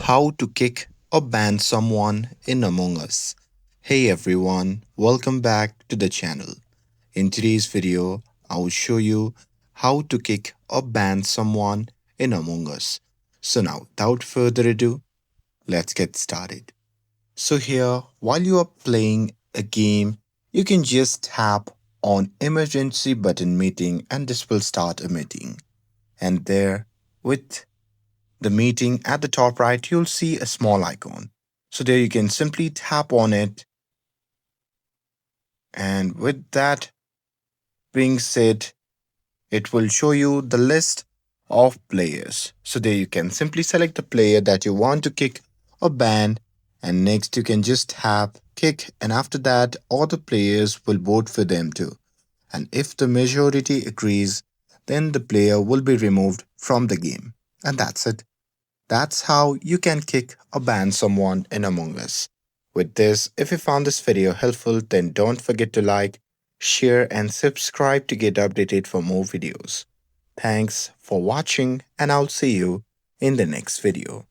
how to kick or ban someone in Among Us. Hey everyone, welcome back to the channel. In today's video, I will show you how to kick or ban someone in Among Us. So now, without further ado, let's get started. So here, while you are playing a game, you can just tap on emergency button meeting and this will start a meeting. And there, with the meeting at the top right, you'll see a small icon. So there you can simply tap on it. And with that being said, it will show you the list of players. So there you can simply select the player that you want to kick or ban. And next you can just tap kick. And after that, all the players will vote for them too. And if the majority agrees, then the player will be removed from the game. And that's it. That's how you can kick or ban someone in Among Us. With this, if you found this video helpful, then don't forget to like, share, and subscribe to get updated for more videos. Thanks for watching, and I'll see you in the next video.